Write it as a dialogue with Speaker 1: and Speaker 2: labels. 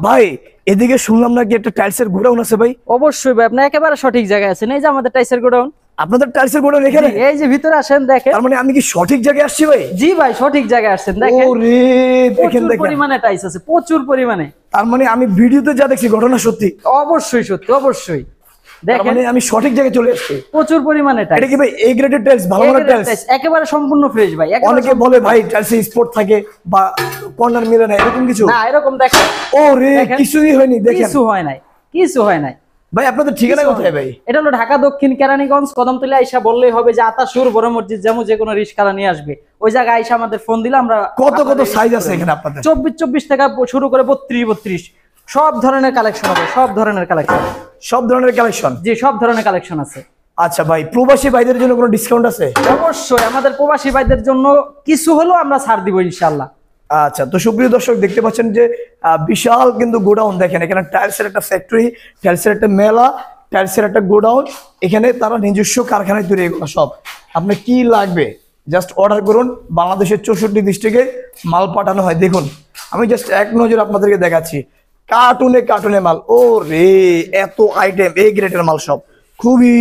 Speaker 1: ভাই এদিকে শুনলাম নাকি একটা টাইলসের গোডাউন আছে ভাই?
Speaker 2: অবশ্যই ভাই, আপনি একেবারে সঠিক জায়গায় আছেন। এই যে আমাদের টাইসের গোডাউন।
Speaker 1: আপনাদের টাইলসের গোডাউন এখানে?
Speaker 2: এই যে ভিতরে আসেন দেখেন।
Speaker 1: তার মানে আমি কি সঠিক জায়গায় আসছি ভাই?
Speaker 2: জি ভাই, সঠিক জায়গায় আসছেন। দেখেন
Speaker 1: ওরে দেখেন
Speaker 2: প্রচুর
Speaker 1: দেখেন,
Speaker 2: পরিমাণে টাইস আছে, প্রচুর পরিমাণে।
Speaker 1: তার মানে আমি ভিডিওতে যা দেখছি ঘটনা সত্যি?
Speaker 2: অবশ্যই সত্যি, অবশ্যই।
Speaker 1: তার
Speaker 2: দেখেন
Speaker 1: মানে আমি সঠিক জায়গায় চলে এসেছি।
Speaker 2: প্রচুর পরিমাণে টাইস।
Speaker 1: এটা কি ভাই এ গ্রেডের টাইলস, ভালো মানের টাইলস?
Speaker 2: একেবারে সম্পূর্ণ ফ্রেশ ভাই।
Speaker 1: অনেকে বলে ভাই টাইলসে স্পট থাকে বা কর্নার মিলে না, এরকম কিছু
Speaker 2: না, এরকম দেখেন।
Speaker 1: ওরে কিছুই হয়নি, দেখেন
Speaker 2: কিছু হয় নাই, কিছু হয় নাই
Speaker 1: ভাই। আপনাদের ঠিকানা কোথায় ভাই?
Speaker 2: এটা হলো ঢাকা দক্ষিণ কেরানীগঞ্জ কদমতলী। আইসা বললেই হবে যে আতাসুর বড় মসজিদ যেমন, যে কোনো রিস্কালা নিয়ে আসবে ওই জায়গায় আইসা আমাদের ফোন দিলে আমরা।
Speaker 1: কত কত সাইজ আছে এখানে আপনাদের?
Speaker 2: 24 থেকে শুরু করে 32 সব ধরনের কালেকশন হবে, সব ধরনের কালেকশন।
Speaker 1: সব ধরনের কালেকশন?
Speaker 2: জি, সব ধরনের কালেকশন আছে।
Speaker 1: আচ্ছা ভাই, প্রবাসী ভাইদের জন্য কোনো ডিসকাউন্ট আছে?
Speaker 2: অবশ্যই, আমাদের প্রবাসী ভাইদের জন্য কিছু হলেও আমরা ছাড় দিব ইনশাআল্লাহ।
Speaker 1: আচ্ছা, তো সুপ্রিয় দর্শক দেখতে পাচ্ছেন যে বিশাল কিন্তু গোডাউন। দেখেন এখানে টাইলসের একটা ফ্যাক্টরি, টাইলসের একটা মেলা, টাইলসের একটা গোডাউন। এখানে তারা নিজস্ব কারখানায় তৈরি, এগুলো সব আপনার কি লাগবে জাস্ট অর্ডার করুন। বাংলাদেশের 64 ডিস্ট্রিক্টে মাল পাঠানো হয়। দেখুন আমি জাস্ট এক নজর আপনাদেরকে দেখাচ্ছি, কার্টুনে কার্টুনে মাল। ও রে, এত আইটেম, এ গ্রেডের মাল সব, খুবই